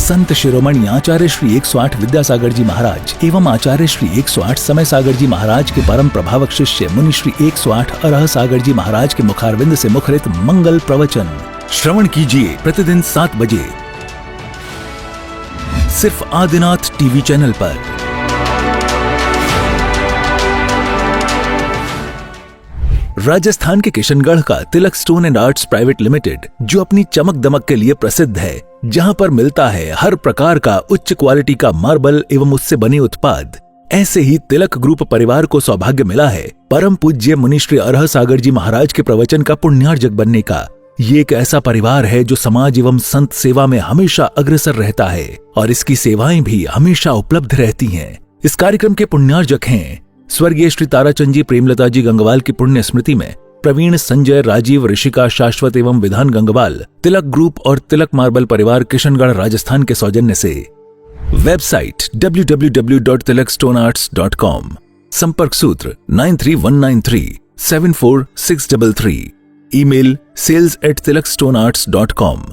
संत शिरोमणि आचार्य श्री 108 विद्यासागर जी महाराज एवं आचार्य श्री 108 समय सागर जी महाराज के परम प्रभावक शिष्य मुनि श्री 108 अरह सागर जी महाराज के मुखारविंद से मुखरित मंगल प्रवचन श्रवण कीजिए प्रतिदिन 7 बजे सिर्फ आदिनाथ टीवी चैनल पर। राजस्थान के किशनगढ़ का Tilak stone and arts private limited, जो अपनी चमक दमक के लिए प्रसिद्ध है, जहां पर मिलता है हर प्रकार का उच्च क्वालिटी का मार्बल एवं उससे बने उत्पाद, ऐसे ही तिलक ग्रुप परिवार को सौभाग्य मिला है परम पूज्य मुनि श्री अरह सागर जी महाराज के प्रवचन का पुण्यार्जक बनने का। ये एक ऐसा परिवार है जो समाज एवं संत सेवा में हमेशा अग्रसर रहता है और इसकी सेवाएं भी हमेशा उपलब्ध रहती हैं। इस कार्यक्रम के पुण्यार्जक हैं स्वर्गीय श्री ताराचंद जी प्रेमलता जी गंगवाल की पुण्य स्मृति में प्रवीण संजय राजीव ऋषिका शाश्वत एवं विधान गंगवाल तिलक ग्रुप और तिलक मार्बल परिवार किशनगढ़ राजस्थान के सौजन्य से। वेबसाइट www.tilakstonearts.com, संपर्क सूत्र 9319374633, ईमेल sales@tilakstonearts.com।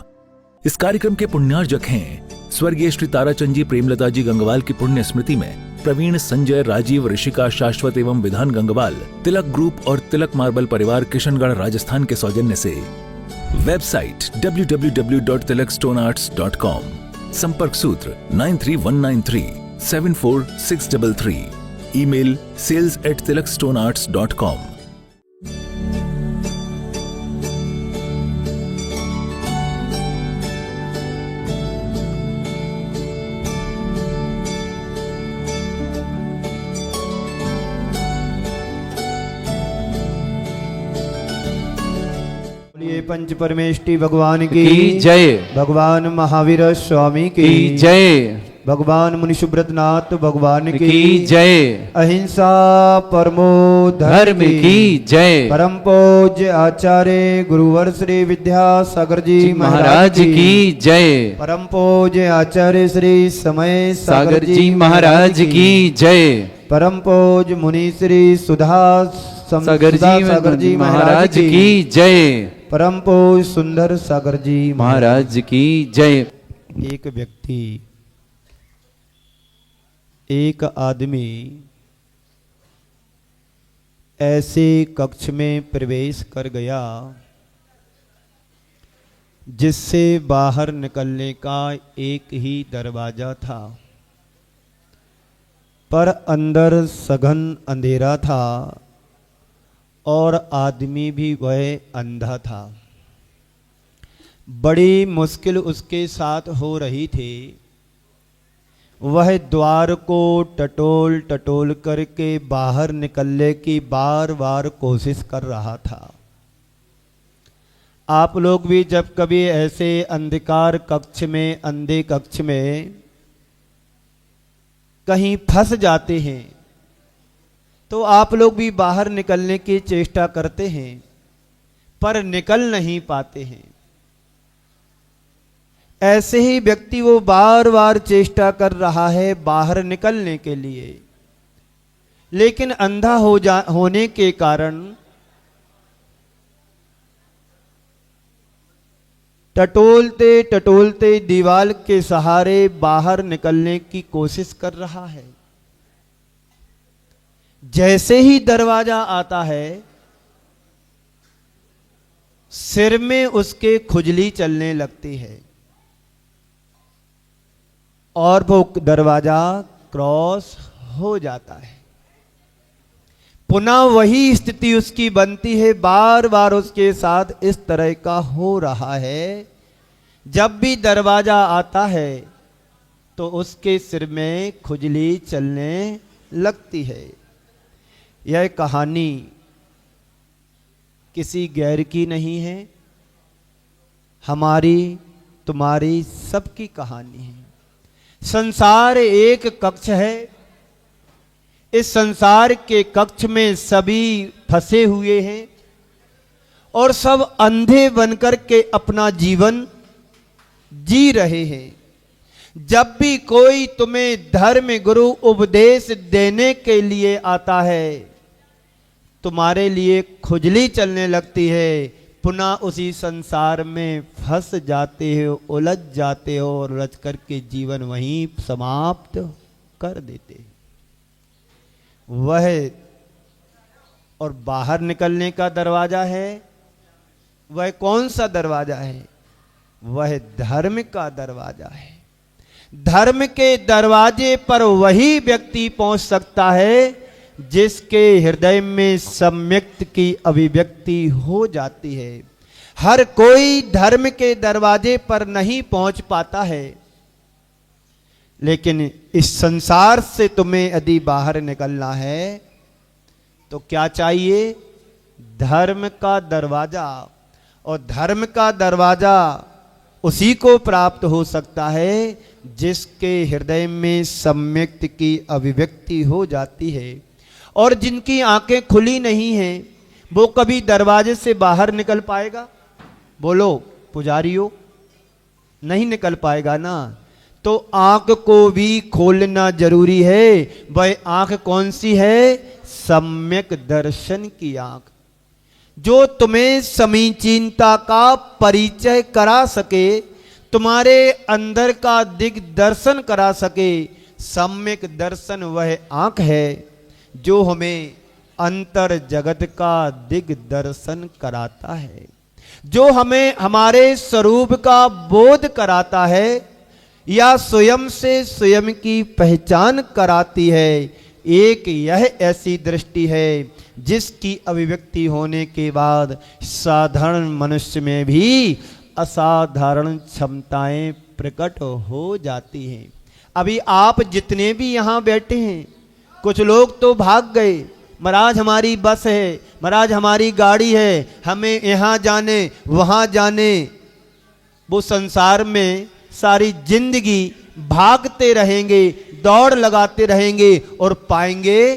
इस कार्यक्रम के पुण्यार्जक हैं स्वर्गीय श्री ताराचंद जी प्रेमलता जी गंगवाल की पुण्य स्मृति में प्रवीण संजय राजीव ऋषिका शाश्वत एवं विधान गंगवाल तिलक ग्रुप और तिलक मार्बल परिवार किशनगढ़ राजस्थान के सौजन्य से। वेबसाइट www.tilakstonearts.com, संपर्क सूत्र 9319374633, ईमेल sales@tilakstonearts.com। पंच परमेष्टि भगवान की जय, भगवान महावीर स्वामी की जय, भगवान मुनि सुब्रतनाथ भगवान की जय, अहिंसा परमो धर्म की जय, परम पूज्य आचार्य गुरुवर श्री विद्यासागर जी महाराज की जय, परम पूज्य आचार्य श्री समय सागर जी महाराज की जय, परम पूज्य मुनि श्री सुधा सागर जी महाराज की जय, परम पूज्य सुंदर सागर जी महाराज की जय। एक व्यक्ति, एक आदमी ऐसे कक्ष में प्रवेश कर गया जिससे बाहर निकलने का एक ही दरवाजा था, पर अंदर सघन अंधेरा था और आदमी भी वह अंधा था। बड़ी मुश्किल उसके साथ हो रही थी। वह द्वार को टटोल टटोल करके बाहर निकलने की बार बार कोशिश कर रहा था। आप लोग भी जब कभी ऐसे अंधकार कक्ष में, अंधे कक्ष में कहीं फंस जाते हैं तो आप लोग भी बाहर निकलने की चेष्टा करते हैं, पर निकल नहीं पाते हैं। ऐसे ही व्यक्ति वो बार बार चेष्टा कर रहा है बाहर निकलने के लिए, लेकिन अंधा होने के कारण टटोलते टटोलते दीवार के सहारे बाहर निकलने की कोशिश कर रहा है। जैसे ही दरवाजा आता है, सिर में उसके खुजली चलने लगती है और वो दरवाजा क्रॉस हो जाता है। पुनः वही स्थिति उसकी बनती है, बार बार उसके साथ इस तरह का हो रहा है। जब भी दरवाजा आता है तो उसके सिर में खुजली चलने लगती है। यह कहानी किसी गैर की नहीं है, हमारी तुम्हारी सबकी कहानी है। संसार एक कक्ष है। इस संसार के कक्ष में सभी फंसे हुए हैं और सब अंधे बनकर के अपना जीवन जी रहे हैं। जब भी कोई तुम्हें धर्म गुरु उपदेश देने के लिए आता है, तुम्हारे लिए खुजली चलने लगती है, पुनः उसी संसार में फंस जाते हो, उलझ जाते हो और उलझ करके जीवन वहीं समाप्त कर देते हो। वह और बाहर निकलने का दरवाजा है, वह कौन सा दरवाजा है? वह धर्म का दरवाजा है। धर्म के दरवाजे पर वही व्यक्ति पहुंच सकता है जिसके हृदय में सम्यक्त की अभिव्यक्ति हो जाती है। हर कोई धर्म के दरवाजे पर नहीं पहुंच पाता है, लेकिन इस संसार से तुम्हें यदि बाहर निकलना है तो क्या चाहिए? धर्म का दरवाजा। और धर्म का दरवाजा उसी को प्राप्त हो सकता है जिसके हृदय में सम्यक्त की अभिव्यक्ति हो जाती है। और जिनकी आंखें खुली नहीं हैं, वो कभी दरवाजे से बाहर निकल पाएगा? बोलो पुजारियों, नहीं निकल पाएगा ना। तो आंख को भी खोलना जरूरी है। वह आंख कौन सी है? सम्यक दर्शन की आंख, जो तुम्हें समीचीनता का परिचय करा सके, तुम्हारे अंदर का दिग्दर्शन करा सके। सम्यक दर्शन वह आंख है जो हमें अंतर जगत का दिग्दर्शन कराता है, जो हमें हमारे स्वरूप का बोध कराता है या स्वयं से स्वयं की पहचान कराती है। एक यह ऐसी दृष्टि है जिसकी अभिव्यक्ति होने के बाद साधारण मनुष्य में भी असाधारण क्षमताएं प्रकट हो जाती हैं। अभी आप जितने भी यहाँ बैठे हैं, कुछ लोग तो भाग गए, महाराज हमारी बस है, महाराज हमारी गाड़ी है, हमें यहाँ जाने वहाँ जाने। वो संसार में सारी जिंदगी भागते रहेंगे, दौड़ लगाते रहेंगे और पाएंगे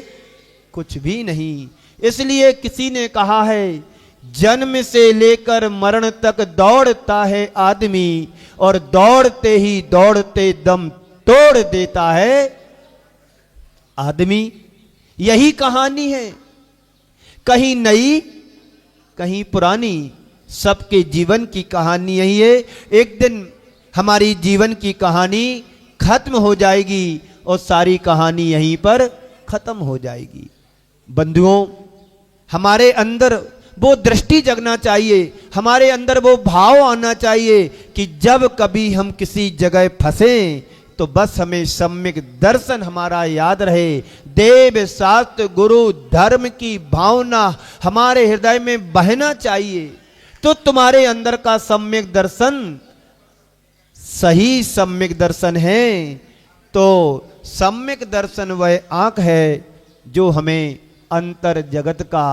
कुछ भी नहीं। इसलिए किसी ने कहा है, जन्म से लेकर मरण तक दौड़ता है आदमी और दौड़ते ही दौड़ते दम तोड़ देता है आदमी। यही कहानी है, कहीं नई कहीं पुरानी, सबके जीवन की कहानी यही है। एक दिन हमारी जीवन की कहानी खत्म हो जाएगी और सारी कहानी यहीं पर खत्म हो जाएगी। बंधुओं, हमारे अंदर वो दृष्टि जगना चाहिए, हमारे अंदर वो भाव आना चाहिए कि जब कभी हम किसी जगह फंसे तो बस हमें सम्यक दर्शन हमारा याद रहे। देव शास्त्र गुरु धर्म की भावना हमारे हृदय में बहना चाहिए। तो तुम्हारे अंदर का सम्यक दर्शन सही सम्यक दर्शन है। तो सम्यक दर्शन वह आंख है जो हमें अंतर जगत का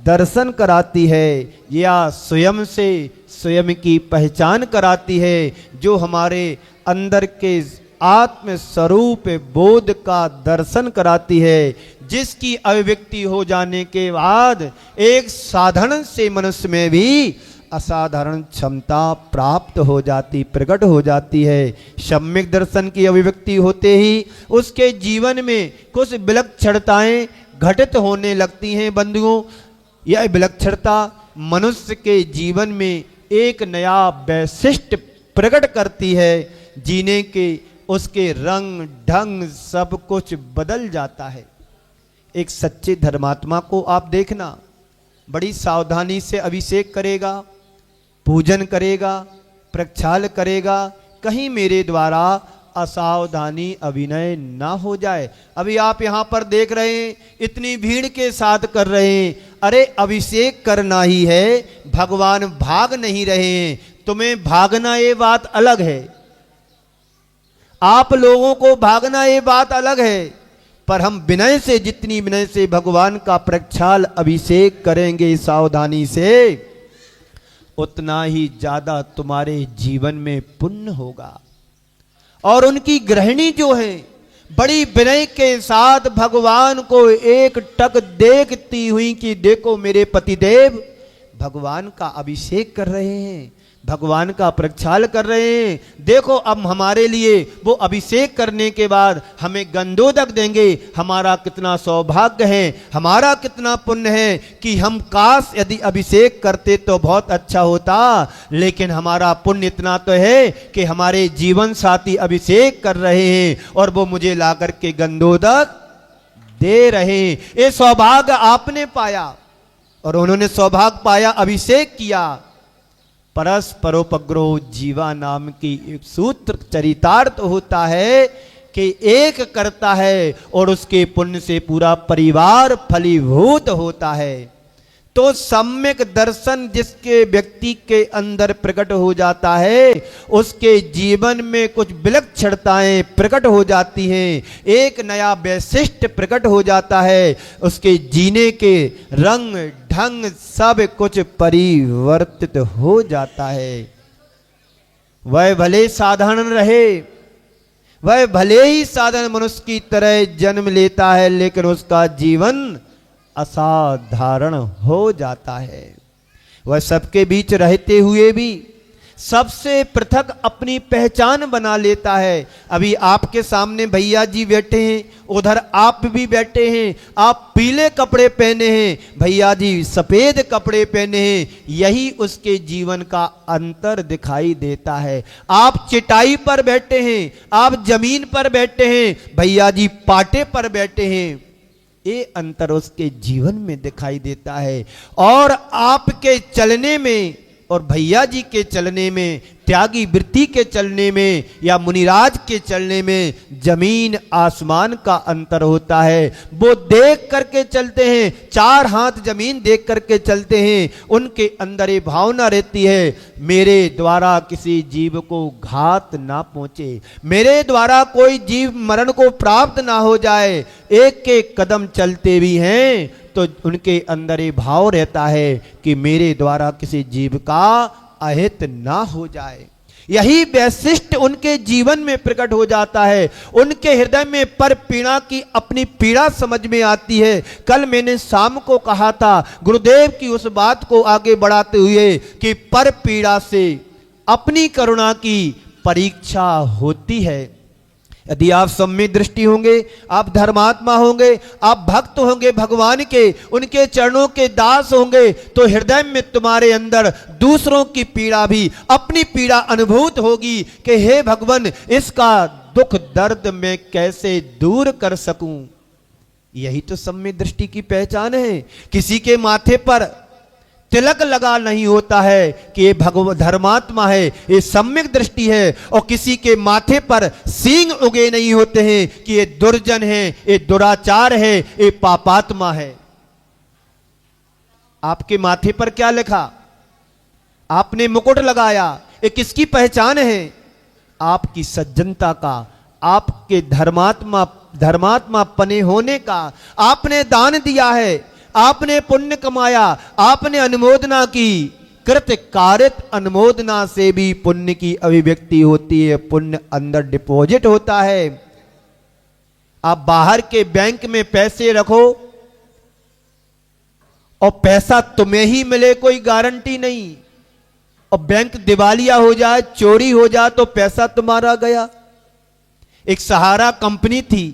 दर्शन कराती है या स्वयं से स्वयं की पहचान कराती है, जो हमारे अंदर के आत्म स्वरूप बोध का दर्शन कराती है, जिसकी अभिव्यक्ति हो जाने के बाद एक साधारण से मनुष्य में भी असाधारण क्षमता प्राप्त हो जाती, प्रकट हो जाती है। सम्यक दर्शन की अभिव्यक्ति होते ही उसके जीवन में कुछ विलक्षणताएं घटित होने लगती हैं। बंधुओं, यह विलक्षणता मनुष्य के जीवन में एक नया वैशिष्ट प्रकट करती है। जीने के उसके रंग ढंग सब कुछ बदल जाता है। एक सच्चे धर्मात्मा को आप देखना, बड़ी सावधानी से अभिषेक करेगा, पूजन करेगा, प्रक्षाल करेगा, कहीं मेरे द्वारा असावधानी अभिनय ना हो जाए। अभी आप यहाँ पर देख रहे हैं, इतनी भीड़ के साथ कर रहे हैं। अरे अभिषेक करना ही है, भगवान भाग नहीं रहे हैं। तुम्हें भागना ये बात अलग है, आप लोगों को भागना ये बात अलग है, पर हम विनय से, जितनी विनय से भगवान का प्रक्षाल अभिषेक करेंगे सावधानी से, उतना ही ज्यादा तुम्हारे जीवन में पुण्य होगा। और उनकी गृहिणी जो है बड़ी विनय के साथ भगवान को एक टक देखती हुई कि देखो मेरे पतिदेव भगवान का अभिषेक कर रहे हैं, भगवान का प्रक्षाल कर रहे हैं। देखो अब हमारे लिए वो अभिषेक करने के बाद हमें गंधोदक देंगे। हमारा कितना सौभाग्य है, हमारा कितना पुण्य है कि हम काश यदि अभिषेक करते तो बहुत अच्छा होता, लेकिन हमारा पुण्य इतना तो है कि हमारे जीवन साथी अभिषेक कर रहे हैं और वो मुझे ला करके गंधोदक दे रहे हैं। ये सौभाग्य आपने पाया और उन्होंने सौभाग्य पाया, अभिषेक किया। परस्परोपग्रो जीवा नाम की एक सूत्र चरितार्थ होता है कि एक करता है और उसके पुण्य से पूरा परिवार फलीभूत होता है। तो सम्यक दर्शन जिसके व्यक्ति के अंदर प्रकट हो जाता है, उसके जीवन में कुछ विलक्षणताएं प्रकट हो जाती हैं, एक नया वैशिष्ट प्रकट हो जाता है, उसके जीने के रंग ढंग सब कुछ परिवर्तित हो जाता है। वह भले साधारण रहे, वह भले ही साधारण मनुष्य की तरह जन्म लेता है, लेकिन उसका जीवन असाधारण हो जाता है। वह सबके बीच रहते हुए भी सबसे पृथक अपनी पहचान बना लेता है। अभी आपके सामने भैया जी बैठे हैं, उधर आप भी बैठे हैं, आप पीले कपड़े पहने हैं, भैया जी सफेद कपड़े पहने हैं, यही उसके जीवन का अंतर दिखाई देता है। आप चटाई पर बैठे हैं, आप जमीन पर बैठे हैं, भैया जी पाटे पर बैठे हैं, ये अंतर उसके जीवन में दिखाई देता है। और आपके चलने में और भैया जी के चलने में, त्यागी वृत्ति के चलने में या मुनिराज के चलने में जमीन आसमान का अंतर होता है। वो देख करके चलते हैं, चार हाथ जमीन देख करके चलते हैं, उनके अंदर ये भावना रहती है मेरे द्वारा किसी जीव को घात ना पहुंचे, मेरे द्वारा कोई जीव मरण को प्राप्त ना हो जाए। एक एक कदम चलते भी हैं तो उनके अंदर ये भाव रहता है कि मेरे द्वारा किसी जीव का अहित ना हो जाए। यही वैशिष्ट उनके जीवन में प्रकट हो जाता है। उनके हृदय में पर पीड़ा की अपनी पीड़ा समझ में आती है। कल मैंने शाम को कहा था गुरुदेव की उस बात को आगे बढ़ाते हुए कि पर पीड़ा से अपनी करुणा की परीक्षा होती है। यदि आप सम्यक दृष्टि होंगे, आप धर्मात्मा होंगे, आप भक्त होंगे भगवान के, उनके चरणों के दास होंगे, तो हृदय में तुम्हारे अंदर दूसरों की पीड़ा भी अपनी पीड़ा अनुभूत होगी कि हे भगवान इसका दुख दर्द मैं कैसे दूर कर सकूं। यही तो सम्यक दृष्टि की पहचान है। किसी के माथे पर तिलक लगा नहीं होता है कि ये भगवान धर्मात्मा है, ये सम्यक दृष्टि है, और किसी के माथे पर सींग उगे नहीं होते हैं कि ये दुर्जन है, ये दुराचार है, ये पापात्मा है। आपके माथे पर क्या लिखा? आपने मुकुट लगाया, ये किसकी पहचान है? आपकी सज्जनता का, आपके धर्मात्मा पने होने का। आपने दान दिया है, आपने पुण्य कमाया, आपने अनुमोदना की। कृत कारित अनुमोदना से भी पुण्य की अभिव्यक्ति होती है, पुण्य अंदर डिपॉजिट होता है। आप बाहर के बैंक में पैसे रखो और पैसा तुम्हें ही मिले कोई गारंटी नहीं, और बैंक दिवालिया हो जाए, चोरी हो जाए तो पैसा तुम्हारा गया। एक सहारा कंपनी थी,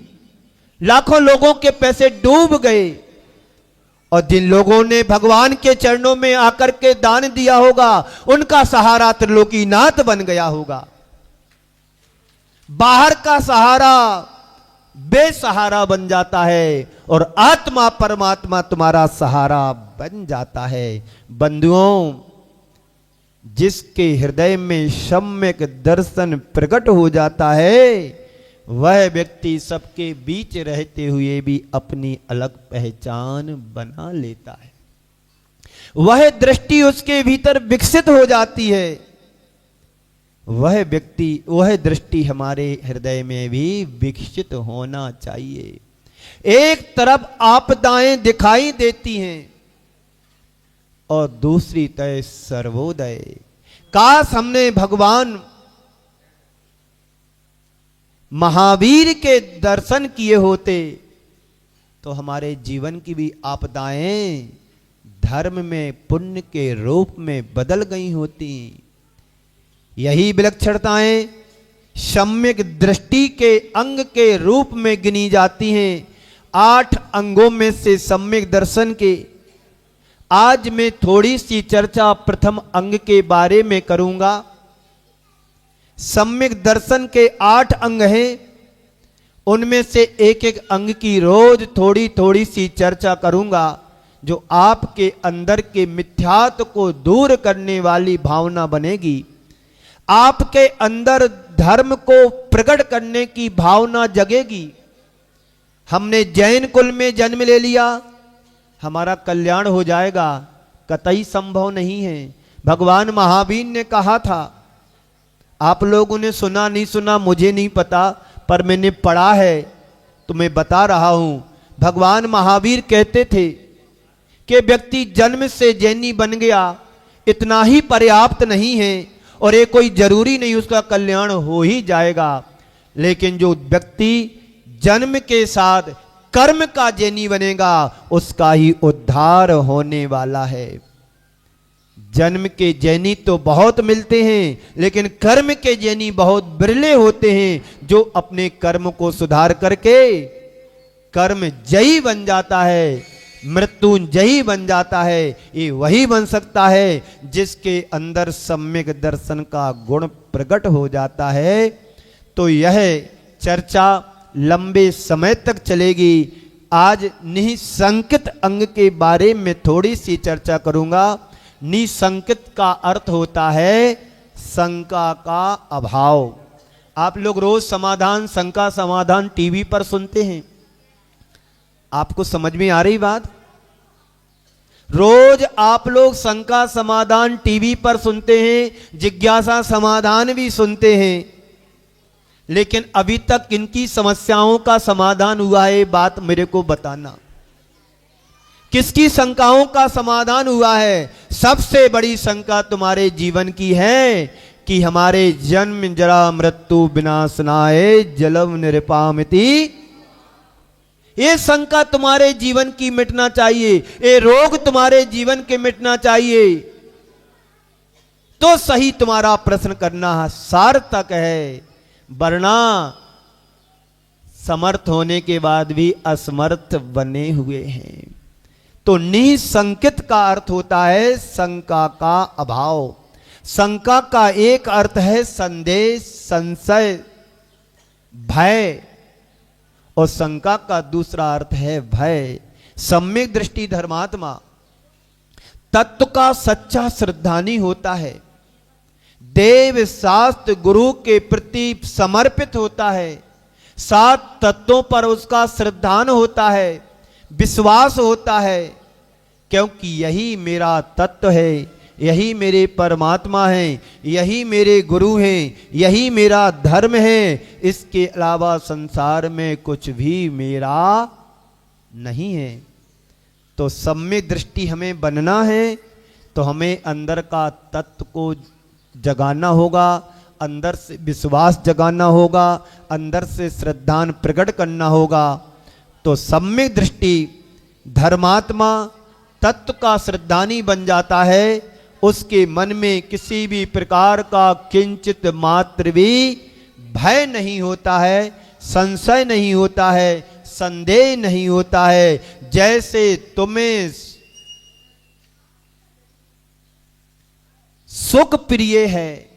लाखों लोगों के पैसे डूब गए, और जिन लोगों ने भगवान के चरणों में आकर के दान दिया होगा उनका सहारा त्रिलोकीनाथ बन गया होगा। बाहर का सहारा बेसहारा बन जाता है और आत्मा परमात्मा तुम्हारा सहारा बन जाता है। बंधुओं, जिसके हृदय में सम्यक दर्शन प्रकट हो जाता है वह व्यक्ति सबके बीच रहते हुए भी अपनी अलग पहचान बना लेता है। वह दृष्टि उसके भीतर विकसित हो जाती है। वह व्यक्ति, वह दृष्टि हमारे हृदय में भी विकसित होना चाहिए। एक तरफ आपदाएं दिखाई देती हैं और दूसरी तरफ सर्वोदय। काश हमने भगवान महावीर के दर्शन किए होते तो हमारे जीवन की भी आपदाएं धर्म में पुण्य के रूप में बदल गई होती। यही विलक्षणताएं सम्यक दृष्टि के अंग के रूप में गिनी जाती हैं। 8 अंगों में से सम्यक दर्शन के आज मैं थोड़ी सी चर्चा प्रथम अंग के बारे में करूंगा। सम्यक दर्शन के 8 अंग हैं, उनमें से एक एक अंग की रोज थोड़ी थोड़ी सी चर्चा करूंगा, जो आपके अंदर के मिथ्यात्व को दूर करने वाली भावना बनेगी। आपके अंदर धर्म को प्रकट करने की भावना जगेगी। हमने जैन कुल में जन्म ले लिया, हमारा कल्याण हो जाएगा, कतई संभव नहीं है। भगवान महावीर ने कहा था, आप लोगों ने सुना नहीं सुना मुझे नहीं पता, पर मैंने पढ़ा है तो मैं बता रहा हूं। भगवान महावीर कहते थे कि व्यक्ति जन्म से जैनी बन गया इतना ही पर्याप्त नहीं है, और ये कोई जरूरी नहीं उसका कल्याण हो ही जाएगा। लेकिन जो व्यक्ति जन्म के साथ कर्म का जैनी बनेगा उसका ही उद्धार होने वाला है। जन्म के जैनी तो बहुत मिलते हैं, लेकिन कर्म के जैनी बहुत बिरले होते हैं। जो अपने कर्म को सुधार करके कर्म जयी बन जाता है, मृत्युंजयी बन जाता है, ये वही बन सकता है जिसके अंदर सम्यक दर्शन का गुण प्रकट हो जाता है। तो यह चर्चा लंबे समय तक चलेगी। आज निसंकित अंग के बारे में थोड़ी सी चर्चा करूंगा। निसंकित का अर्थ होता है शंका का अभाव। आप लोग रोज समाधान, शंका समाधान टीवी पर सुनते हैं, आपको समझ में आ रही बात? रोज आप लोग शंका समाधान टीवी पर सुनते हैं, जिज्ञासा समाधान भी सुनते हैं, लेकिन अभी तक किनकी समस्याओं का समाधान हुआ है, बात मेरे को बताना। किसकी शंकाओं का समाधान हुआ है? सबसे बड़ी शंका तुम्हारे जीवन की है कि हमारे जन्म जरा मृत्यु विनाशनाय जलम निरपामिति। ये शंका तुम्हारे जीवन की मिटना चाहिए, ये रोग तुम्हारे जीवन के मिटना चाहिए, तो सही तुम्हारा प्रश्न करना सार्थक है। वरना समर्थ होने के बाद भी असमर्थ बने हुए हैं। तो निसंकित का अर्थ होता है शंका का अभाव। शंका का एक अर्थ है संदेह, संशय, भय, और शंका का दूसरा अर्थ है भय। सम्यक दृष्टि धर्मात्मा तत्व का सच्चा श्रद्धानी होता है, देव शास्त्र गुरु के प्रति समर्पित होता है, 7 तत्वों पर उसका श्रद्धान होता है, विश्वास होता है, क्योंकि यही मेरा तत्व है, यही मेरे परमात्मा हैं, यही मेरे गुरु हैं, यही मेरा धर्म है, इसके अलावा संसार में कुछ भी मेरा नहीं है। तो सम्यक दृष्टि हमें बनना है तो हमें अंदर का तत्व को जगाना होगा, अंदर से विश्वास जगाना होगा, अंदर से श्रद्धान प्रकट करना होगा। तो सम्यक दृष्टि धर्मात्मा तत्व का श्रद्धानी बन जाता है। उसके मन में किसी भी प्रकार का किंचित मात्र भी भय नहीं होता है, संशय नहीं होता है, संदेह नहीं होता है। जैसे तुम्हें सुख प्रिय है,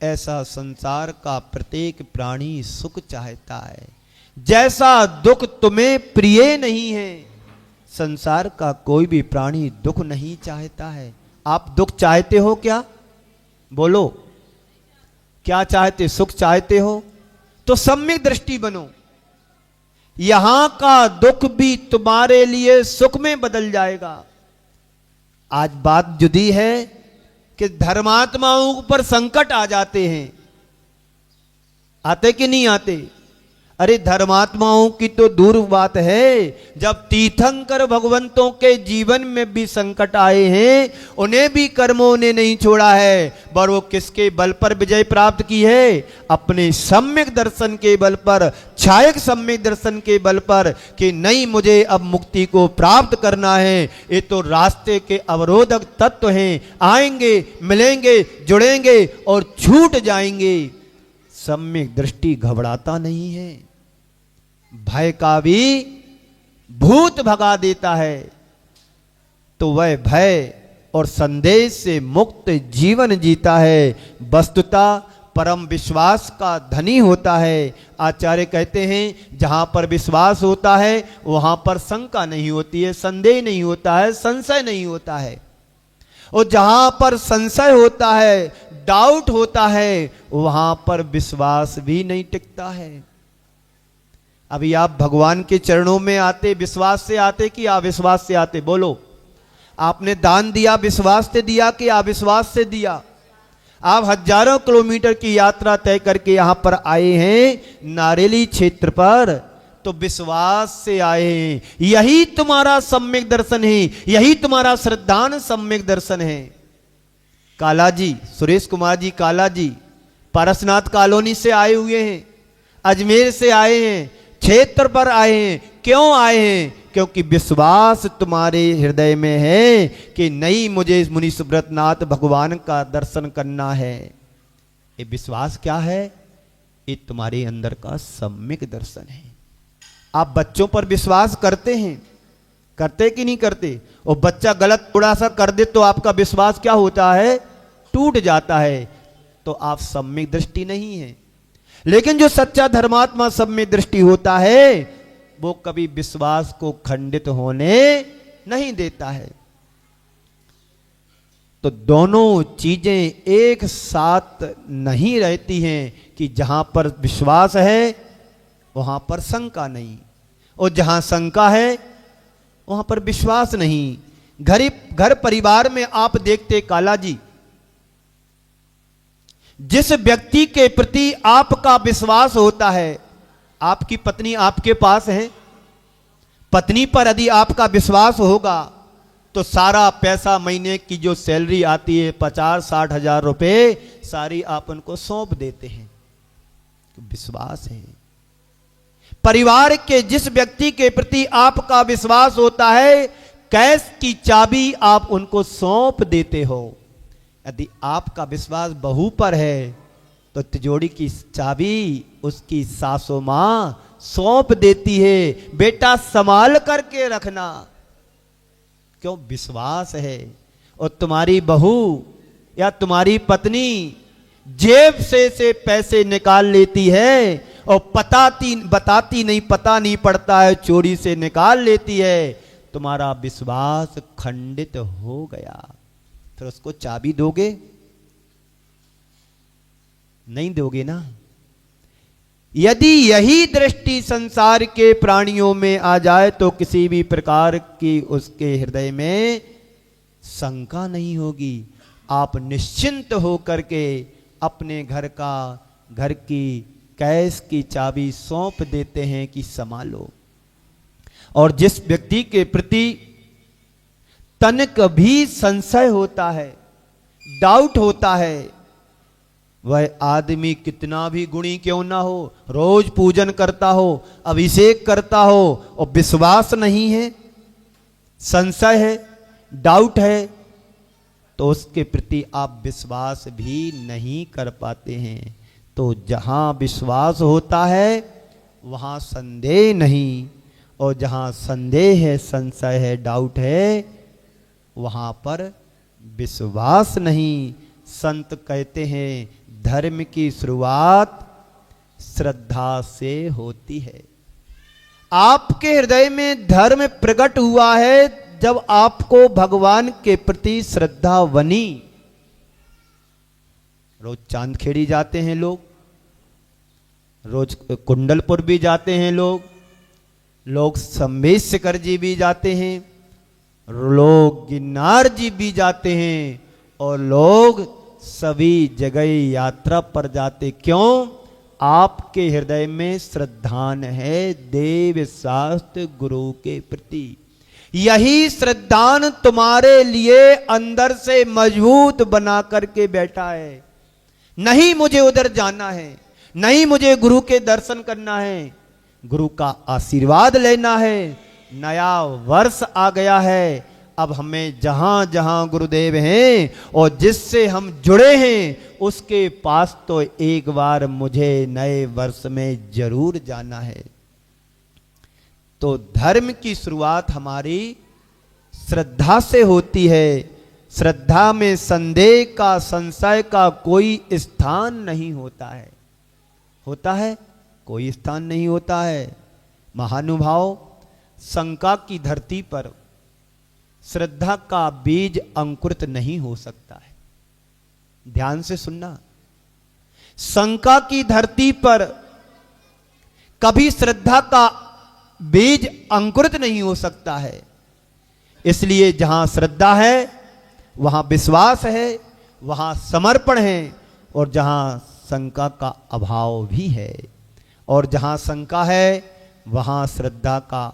ऐसा संसार का प्रत्येक प्राणी सुख चाहता है। जैसा दुख तुम्हें प्रिय नहीं है, संसार का कोई भी प्राणी दुख नहीं चाहता है। आप दुख चाहते हो क्या? बोलो, क्या चाहते? सुख चाहते हो तो सम्यक दृष्टि बनो। यहां का दुख भी तुम्हारे लिए सुख में बदल जाएगा। आज बात जुदी है कि धर्मात्माओं पर संकट आ जाते हैं, आते कि नहीं आते? अरे धर्मात्माओं की तो दूर बात है, जब तीर्थंकर भगवंतों के जीवन में भी संकट आए हैं, उन्हें भी कर्मों ने नहीं छोड़ा है, पर वो किसके बल पर विजय प्राप्त की है? अपने सम्यक दर्शन के बल पर, छायक सम्यक दर्शन के बल पर, कि नहीं मुझे अब मुक्ति को प्राप्त करना है। ये तो रास्ते के अवरोधक तत्व हैं, आएंगे, मिलेंगे, जुड़ेंगे और छूट जाएंगे। सम्यक दृष्टि घबराता नहीं है, भय का भी भूत भगा देता है, तो वह भय और संदेह से मुक्त जीवन जीता है, वस्तुतः परम विश्वास का धनी होता है। आचार्य कहते हैं जहां पर विश्वास होता है वहां पर शंका नहीं होती है, संदेह नहीं होता है, संशय नहीं होता है। और जहां पर संशय होता है, डाउट होता है, वहां पर विश्वास भी नहीं टिकता है। अभी आप भगवान के चरणों में आते विश्वास से आते कि अविश्वास से आते? बोलो। आपने दान दिया विश्वास से दिया कि अविश्वास से दिया? आप हजारों किलोमीटर की यात्रा तय करके यहां पर आए हैं नारेली क्षेत्र पर, तो विश्वास से आए हैं। यही तुम्हारा सम्यक दर्शन है, यही तुम्हारा श्रद्धान सम्यक दर्शन है। काला जी, सुरेश कुमार जी काला जी पारसनाथ कॉलोनी से आए हुए हैं, अजमेर से आए हैं, क्षेत्र पर आए हैं। क्यों आए हैं? क्योंकि विश्वास तुम्हारे हृदय में है कि नहीं मुझे मुनि सुब्रतनाथ भगवान का दर्शन करना है। ये विश्वास क्या है? ये तुम्हारे अंदर का सम्यक दर्शन है। आप बच्चों पर विश्वास करते हैं, करते कि नहीं करते? और बच्चा गलत थोड़ा सा कर दे तो आपका विश्वास क्या होता है? टूट जाता है। तो आप सम्यक दृष्टि नहीं है। लेकिन जो सच्चा धर्मात्मा सम्यक दृष्टि होता है वो कभी विश्वास को खंडित होने नहीं देता है। तो दोनों चीजें एक साथ नहीं रहती हैं कि जहां पर विश्वास है वहां पर शंका नहीं, और जहां शंका है वहां पर विश्वास नहीं। घर परिवार में आप देखते काला जी, जिस व्यक्ति के प्रति आपका विश्वास होता है, आपकी पत्नी आपके पास है, पत्नी पर यदि आपका विश्वास होगा तो सारा पैसा, महीने की जो सैलरी आती है 50-60 हजार रुपए, सारी आप उनको सौंप देते हैं। विश्वास है। परिवार के जिस व्यक्ति के प्रति आपका विश्वास होता है, कैश की चाबी आप उनको सौंप देते हो। यदि आपका विश्वास बहू पर है तो तिजोरी की चाबी उसकी सासू मां सौंप देती है, बेटा संभाल करके रखना। क्यों? विश्वास है। और तुम्हारी बहू या तुम्हारी पत्नी जेब से पैसे निकाल लेती है और बताती नहीं, पता नहीं पड़ता है, चोरी से निकाल लेती है, तुम्हारा विश्वास खंडित हो गया। फिर उसको चाबी दोगे? नहीं दोगे ना। यदि यही दृष्टि संसार के प्राणियों में आ जाए तो किसी भी प्रकार की उसके हृदय में शंका नहीं होगी। आप निश्चिंत हो करके अपने घर की कैश की चाबी सौंप देते हैं कि संभालो। और जिस व्यक्ति के प्रति तनिक भी संशय होता है, डाउट होता है, वह आदमी कितना भी गुणी क्यों ना हो, रोज पूजन करता हो, अभिषेक करता हो, और विश्वास नहीं है, संशय है, डाउट है, तो उसके प्रति आप विश्वास भी नहीं कर पाते हैं। तो जहां विश्वास होता है वहां संदेह नहीं, और जहां संदेह है, संशय है, डाउट है, वहां पर विश्वास नहीं। संत कहते हैं धर्म की शुरुआत श्रद्धा से होती है। आपके हृदय में धर्म प्रकट हुआ है जब आपको भगवान के प्रति श्रद्धा बनी। रोज चांदखेड़ी जाते हैं लोग, रोज कुंडलपुर भी जाते हैं लोग संबेशकर जी भी जाते हैं, लोग गिरनार जी भी जाते हैं, और लोग सभी जगह यात्रा पर जाते। क्यों? आपके हृदय में श्रद्धान है देव शास्त्र गुरु के प्रति। यही श्रद्धान तुम्हारे लिए अंदर से मजबूत बना करके बैठा है। नहीं मुझे उधर जाना है, नहीं मुझे गुरु के दर्शन करना है, गुरु का आशीर्वाद लेना है। नया वर्ष आ गया है, अब हमें जहां जहां गुरुदेव हैं और जिससे हम जुड़े हैं उसके पास तो एक बार मुझे नए वर्ष में जरूर जाना है। तो धर्म की शुरुआत हमारी श्रद्धा से होती है। श्रद्धा में संदेह का संशय का कोई स्थान नहीं होता है। होता है? कोई स्थान नहीं होता है। महानुभाव, शंका की धरती पर श्रद्धा का बीज अंकुरित नहीं हो सकता है। ध्यान से सुनना, शंका की धरती पर कभी श्रद्धा का बीज अंकुरित नहीं हो सकता है। इसलिए जहां श्रद्धा है वहां विश्वास है, वहां समर्पण है, और जहां शंका का अभाव भी है। और जहां शंका है वहां श्रद्धा का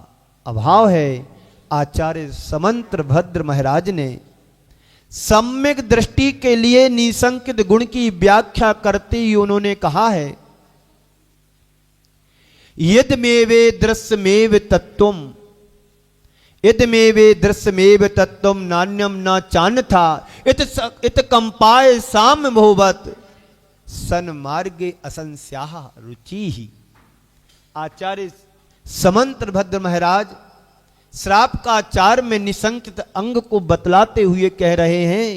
अभाव है। आचार्य समंत्र भद्र महाराज ने सम्यक दृष्टि के लिए निसंकित गुण की व्याख्या करते ही उन्होंने कहा है, यदमेवे दृश्यमेव तत्वम, यदमेवे दृश्यमेव तत्वम नान्यम न चान्यथा इत कंपाय साम भोवत सन्मार्गे असंस्याह रुचि ही। आचार्य समंत्र भद्र महाराज श्राप का आचार में निसंकित अंग को बतलाते हुए कह रहे हैं,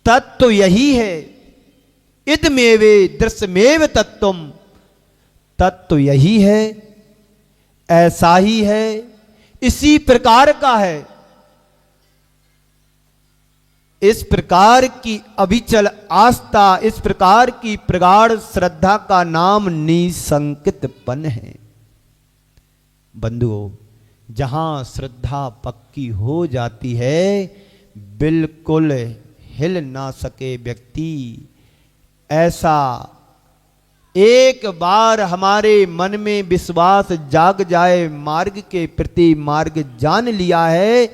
तत्व यही है, इदमेवे दृश्यमेव तत्वम, तत्व यही है, ऐसा ही है, इसी प्रकार का है। इस प्रकार की अविचल आस्था, इस प्रकार की प्रगाढ़ श्रद्धा का नाम निसंकितपन है। बंधुओं, जहां श्रद्धा पक्की हो जाती है, बिल्कुल हिल ना सके व्यक्ति। ऐसा एक बार हमारे मन में विश्वास जाग जाए, मार्ग के प्रति मार्ग जान लिया है,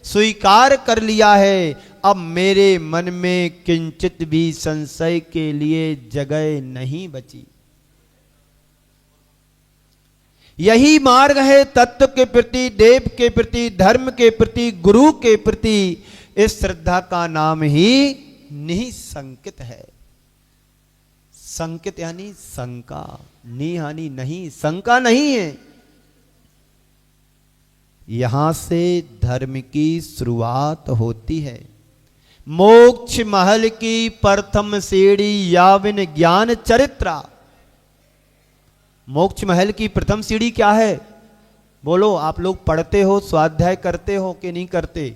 स्वीकार कर लिया है, अब मेरे मन में किंचित भी संशय के लिए जगह नहीं बची। यही मार्ग है तत्व के प्रति, देव के प्रति, धर्म के प्रति, गुरु के प्रति। इस श्रद्धा का नाम ही निसंकित है। संकित यानी शंका, निहानि नहीं, शंका नहीं है। यहां से धर्म की शुरुआत होती है। मोक्ष महल की प्रथम सीढ़ी याविन ज्ञान चरित्रा। मोक्ष महल की प्रथम सीढ़ी क्या है? बोलो, आप लोग पढ़ते हो, स्वाध्याय करते हो कि नहीं करते?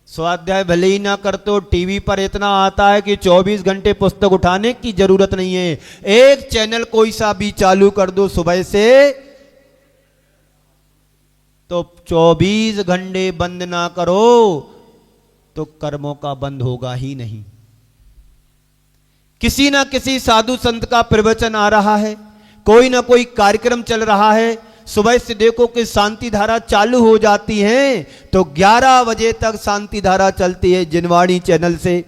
स्वाध्याय भले ही ना करते हो, टीवी पर इतना आता है कि 24 घंटे पुस्तक उठाने की जरूरत नहीं है। एक चैनल कोई सा भी चालू कर दो सुबह से, तो 24 घंटे बंद ना करो तो कर्मों का बंद होगा ही नहीं। किसी ना किसी साधु संत का प्रवचन आ रहा है, कोई ना कोई कार्यक्रम चल रहा है। सुबह से देखो कि शांति धारा चालू हो जाती है तो 11 बजे तक शांति धारा चलती है। जिनवाणी चैनल से,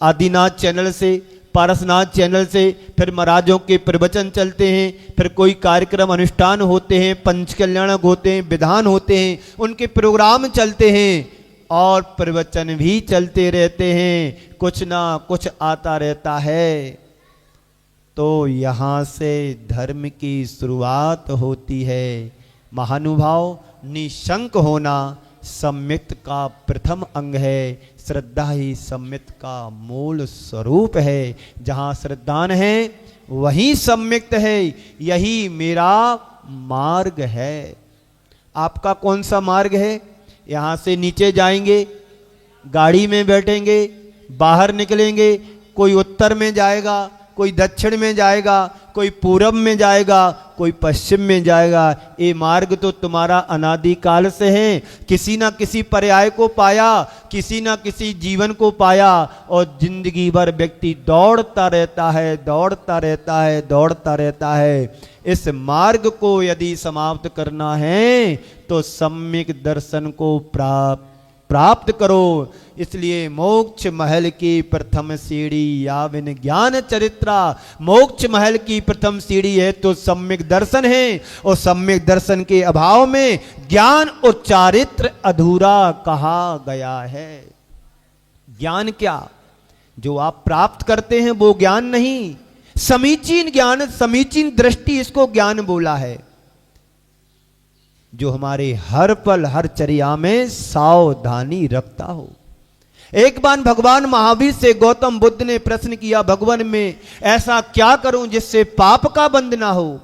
आदिनाथ चैनल से, पारसनाथ चैनल से, फिर महाराजों के प्रवचन चलते हैं, फिर कोई कार्यक्रम अनुष्ठान होते हैं, पंच कल्याणक होते हैं, विधान होते हैं, उनके प्रोग्राम चलते हैं और प्रवचन भी चलते रहते हैं। कुछ ना कुछ आता रहता है। तो यहाँ से धर्म की शुरुआत होती है। महानुभाव, निशंक होना सम्यक्त का प्रथम अंग है। श्रद्धा ही सम्यक्त का मूल स्वरूप है। जहाँ श्रद्धान है वही सम्यक्त है। यही मेरा मार्ग है। आपका कौन सा मार्ग है? यहाँ से नीचे जाएंगे, गाड़ी में बैठेंगे, बाहर निकलेंगे, कोई उत्तर में जाएगा, कोई दक्षिण में जाएगा, कोई पूरब में जाएगा, कोई पश्चिम में जाएगा। ये मार्ग तो तुम्हारा अनादिकाल से है। किसी ना किसी पर्याय को पाया, किसी ना किसी जीवन को पाया, और जिंदगी भर व्यक्ति दौड़ता रहता है, दौड़ता रहता है, दौड़ता रहता है। इस मार्ग को यदि समाप्त करना है तो सम्यक दर्शन को प्राप्त करो। इसलिए मोक्ष महल की प्रथम सीढ़ी या विन ज्ञान चरित्रा। मोक्ष महल की प्रथम सीढ़ी है तो सम्यक दर्शन है, और सम्यक दर्शन के अभाव में ज्ञान और चारित्र अधूरा कहा गया है। ज्ञान क्या? जो आप प्राप्त करते हैं वो ज्ञान नहीं, समीचीन ज्ञान, समीचीन दृष्टि, इसको ज्ञान बोला है। जो हमारे हर पल हर चर्या में सावधानी रखता हो। एक बार भगवान महावीर से गौतम बुद्ध ने प्रश्न किया, भगवान में ऐसा क्या करूं जिससे पाप का बंध ना हो।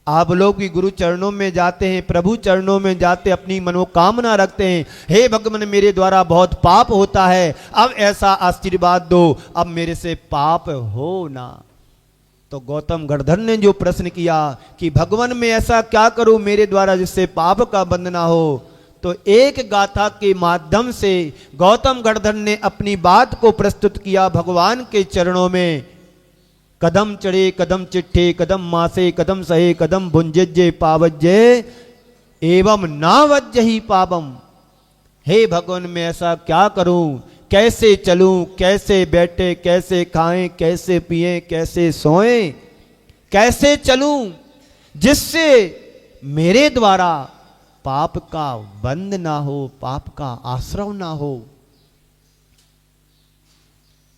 आप लोग भी गुरु चरणों में जाते हैं, प्रभु चरणों में जाते अपनी मनोकामना रखते हैं, हे भगवान मेरे द्वारा बहुत पाप होता है, अब ऐसा आशीर्वाद दो, अब मेरे से पाप हो ना। तो गौतम गणधर ने जो प्रश्न किया कि भगवान में ऐसा क्या करूं मेरे द्वारा जिससे पाप का बंध ना हो, तो एक गाथा के माध्यम से गौतम गणधर ने अपनी बात को प्रस्तुत किया भगवान के चरणों में। कदम चढ़े कदम चिट्ठे, कदम मासे कदम सहे, कदम भुंजे पावज्जे एवं ना वज्जहि पापम। हे भगवान मैं ऐसा क्या करूं, कैसे चलूं, कैसे बैठे, कैसे खाएं, कैसे पिएं, कैसे सोएं, कैसे चलूं जिससे मेरे द्वारा पाप का बंध ना हो, पाप का आश्रय ना हो।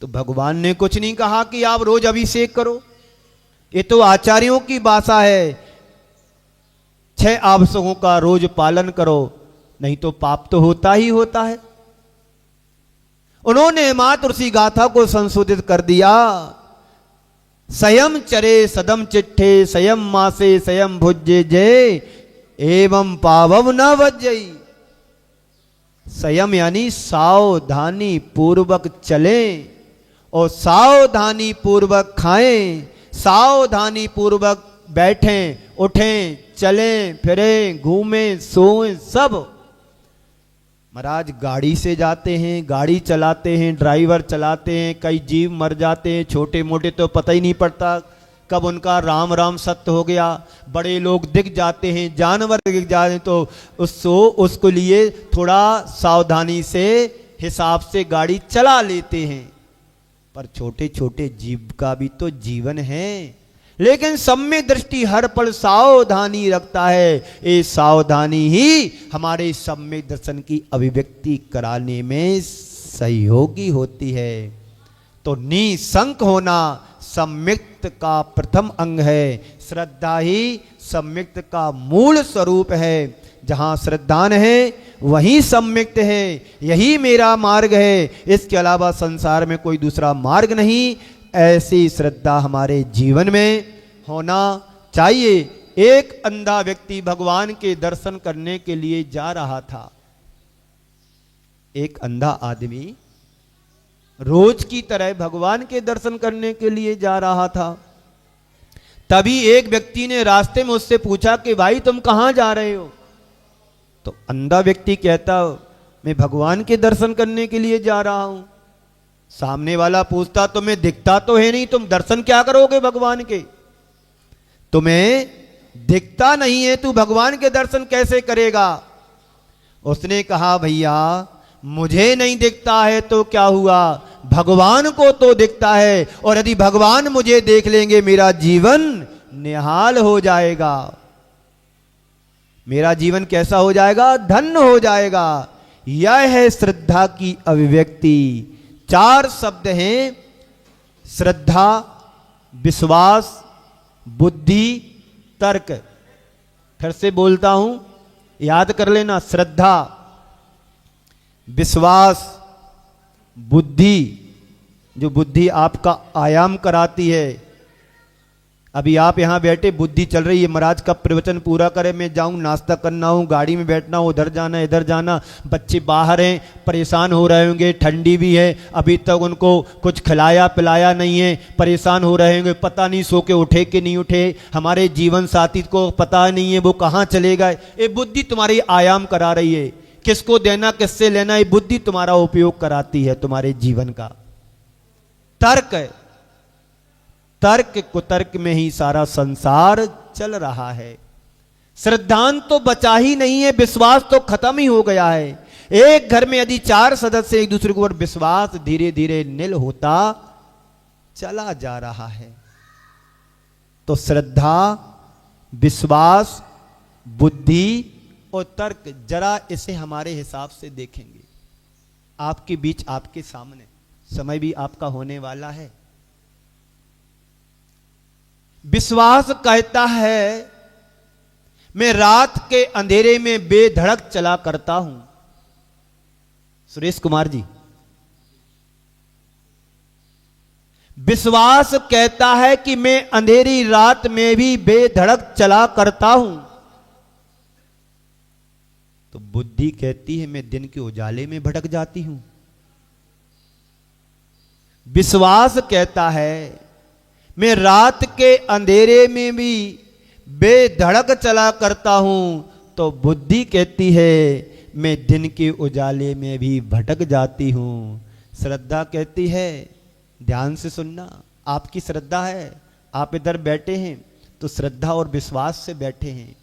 तो भगवान ने कुछ नहीं कहा कि आप रोज अभिषेक करो, ये तो आचार्यों की भाषा है। 6 आवश्यकों का रोज पालन करो, नहीं तो पाप तो होता ही होता है। उन्होंने मात्र उसी गाथा को संशोधित कर दिया। स्वयं चरे सदम चिट्ठे, स्वयं मासे स्वयं भुज्जे जय एवं पावव न वज्जई। संयम यानी सावधानी पूर्वक चलें और सावधानी पूर्वक खाएं, सावधानी पूर्वक बैठें, उठें, चलें, फिरें, घूमें, सोएं, सब। महाराज गाड़ी से जाते हैं, गाड़ी चलाते हैं, ड्राइवर चलाते हैं, कई जीव मर जाते हैं, छोटे मोटे तो पता ही नहीं पड़ता कब उनका राम राम सत्य हो गया। बड़े लोग दिख जाते हैं, जानवर दिख जाते हैं, तो उसको लिए थोड़ा सावधानी से हिसाब से गाड़ी चला लेते हैं। पर छोटे छोटे जीव का भी तो जीवन है, लेकिन सम्यक दृष्टि हर पल सावधानी रखता है। ये सावधानी ही हमारे सम्यक दर्शन की अभिव्यक्ति कराने में सहयोगी होती है। तो निसंक होना सम्यक्त का प्रथम अंग है। श्रद्धा ही सम्यक्त का मूल स्वरूप है। जहां श्रद्धा है वहीं सम्यक्त है। यही मेरा मार्ग है, इसके अलावा संसार में कोई दूसरा मार्ग नहीं। ऐसी श्रद्धा हमारे जीवन में होना चाहिए। एक अंधा व्यक्ति भगवान के दर्शन करने के लिए जा रहा था। एक अंधा आदमी रोज की तरह भगवान के दर्शन करने के लिए जा रहा था। तभी एक व्यक्ति ने रास्ते में उससे पूछा कि भाई तुम कहां जा रहे हो? तो अंधा व्यक्ति कहता मैं भगवान के दर्शन करने के लिए जा रहा हूं। सामने वाला पूछता तुम्हें दिखता तो है नहीं, तुम दर्शन क्या करोगे भगवान के? तुम्हें दिखता नहीं है, तू भगवान के दर्शन कैसे करेगा? उसने कहा भैया मुझे नहीं दिखता है तो क्या हुआ, भगवान को तो दिखता है, और यदि भगवान मुझे देख लेंगे मेरा जीवन निहाल हो जाएगा। मेरा जीवन कैसा हो जाएगा? धन्य हो जाएगा। यह है श्रद्धा की अभिव्यक्ति। 4 शब्द हैं, श्रद्धा, विश्वास, बुद्धि, तर्क। फिर से बोलता हूं, याद कर लेना। श्रद्धा, विश्वास, बुद्धि, जो बुद्धि आपका आयाम कराती है, अभी आप यहाँ बैठे, बुद्धि चल रही है महाराज कब प्रवचन पूरा करे, मैं जाऊँ नाश्ता करना हूँ, गाड़ी में बैठना हूँ, उधर जाना इधर जाना, बच्चे बाहर हैं परेशान हो रहे होंगे, ठंडी भी है, अभी तक उनको कुछ खिलाया पिलाया नहीं है, परेशान हो रहे होंगे, पता नहीं सो के उठे कि नहीं उठे, हमारे जीवन साथी को पता नहीं है वो कहाँ चले गए। ये बुद्धि तुम्हारी आयाम करा रही है, किसको देना किससे लेना, ये बुद्धि तुम्हारा उपयोग कराती है तुम्हारे जीवन का। तर्क है, तर्क कुतर्क में ही सारा संसार चल रहा है। श्रद्धांत तो बचा ही नहीं है, विश्वास तो खत्म ही हो गया है। एक घर में यदि 4 सदस्य एक दूसरे के ऊपर विश्वास धीरे धीरे नील होता चला जा रहा है। तो श्रद्धा, विश्वास, बुद्धि और तर्क, जरा इसे हमारे हिसाब से देखेंगे। आपके बीच, आपके सामने, समय भी आपका होने वाला है। विश्वास कहता है मैं रात के अंधेरे में बेधड़क चला करता हूं। सुरेश कुमार जी, विश्वास कहता है कि मैं अंधेरी रात में भी बेधड़क चला करता हूं। तो बुद्धि कहती है मैं दिन के उजाले में भटक जाती हूं। विश्वास कहता है मैं रात के अंधेरे में भी बेधड़क चला करता हूं। तो बुद्धि कहती है मैं दिन के उजाले में भी भटक जाती हूं। श्रद्धा कहती है, ध्यान से सुनना, आपकी श्रद्धा है, आप इधर बैठे हैं तो श्रद्धा और विश्वास से बैठे हैं।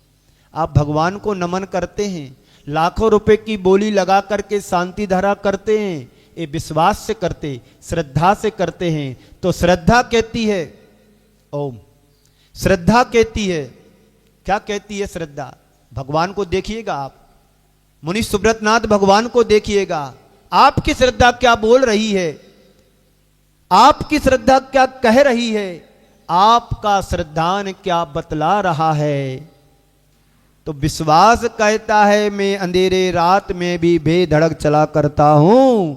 आप भगवान को नमन करते हैं, लाखों रुपए की बोली लगा करके शांति धारा करते हैं, ये विश्वास से करते, श्रद्धा से करते हैं। तो श्रद्धा कहती है ओम, श्रद्धा कहती है, क्या कहती है श्रद्धा? भगवान को देखिएगा आप, मुनि सुब्रतनाथ भगवान को देखिएगा, आपकी श्रद्धा क्या बोल रही है, आपकी श्रद्धा क्या कह रही है, आपका श्रद्धान क्या बतला रहा है। तो विश्वास कहता है मैं अंधेरे रात में भी बेधड़क चला करता हूं।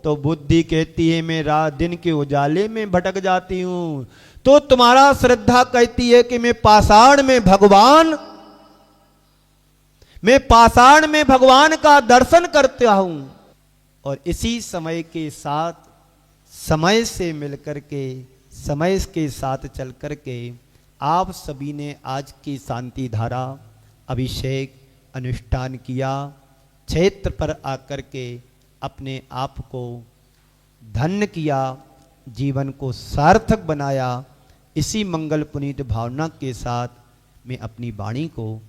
तो बुद्धि कहती है मैं रात दिन के उजाले में भटक जाती हूं। तो तुम्हारा श्रद्धा कहती है कि मैं पाषाण में भगवान का दर्शन करता हूं। और इसी समय के साथ, समय से मिलकर के, समय के साथ चल करके आप सभी ने आज की शांति धारा, अभिषेक, अनुष्ठान किया, क्षेत्र पर आकर के अपने आप को धन्य किया, जीवन को सार्थक बनाया। इसी मंगल पुनीत भावना के साथ मैं अपनी वाणी को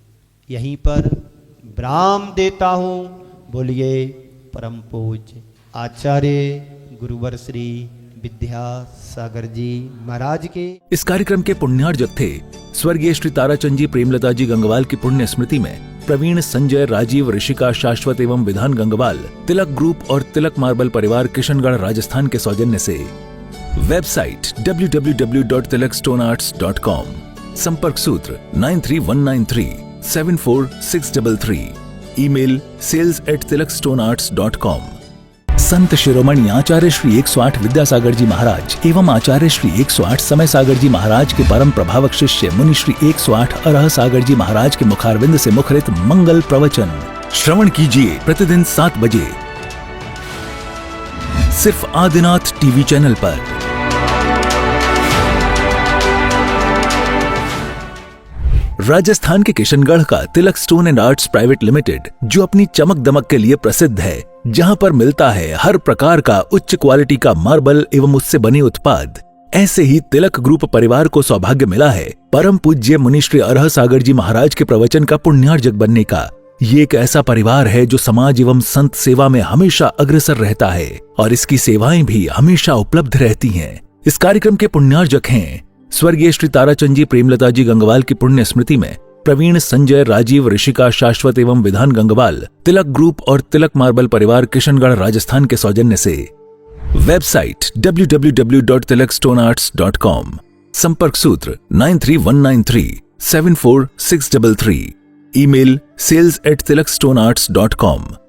यहीं पर विराम देता हूँ। बोलिए परम पूज्य आचार्य गुरुवर श्री विद्यासागर जी महाराज के। इस कार्यक्रम के पुण्यार्जक थे स्वर्गीय श्री ताराचंद जी प्रेमलता जी गंगवाल की पुण्य स्मृति में प्रवीण, संजय, राजीव, ऋषिका, शाश्वत एवं विधान गंगवाल, तिलक ग्रुप और तिलक मार्बल परिवार किशनगढ़ राजस्थान के सौजन्य से। वेबसाइट www.tilakstonearts.com, संपर्क सूत्र 9319374633, ईमेल sales@tilakstonearts.com। संत शिरोमणि आचार्य श्री 108 विद्यासागर जी महाराज एवं आचार्य श्री 108 समय सागर जी महाराज के परम प्रभावक शिष्य मुनि श्री 108 अरह सागर जी महाराज के मुखारविंद से मुखरित मंगल प्रवचन श्रवण कीजिए प्रतिदिन 7 बजे सिर्फ आदिनाथ टीवी चैनल पर। राजस्थान के किशनगढ़ का Tilak stone and arts private limited, जो अपनी चमक दमक के लिए प्रसिद्ध है, जहां पर मिलता है हर प्रकार का उच्च क्वालिटी का मार्बल एवं उससे बने उत्पाद। ऐसे ही तिलक ग्रुप परिवार को सौभाग्य मिला है परम पूज्य मुनि श्री अरह सागर जी महाराज के प्रवचन का पुण्यार्जक बनने का। ये एक ऐसा परिवार है जो समाज एवं संत सेवा में हमेशा अग्रसर रहता है और इसकी सेवाएं भी हमेशा उपलब्ध रहती हैं। इस कार्यक्रम के पुण्यार्जक हैं स्वर्गीय श्री ताराचंद जी प्रेमलता जी गंगवाल की पुण्य स्मृति में प्रवीण, संजय, राजीव, ऋषिका, शाश्वत एवं विधान गंगवाल, तिलक ग्रुप और तिलक मार्बल परिवार किशनगढ़ राजस्थान के सौजन्य से। वेबसाइट www.tilakstonearts.com, संपर्क सूत्र 9319374633, ईमेल sales@tilakstonearts.com।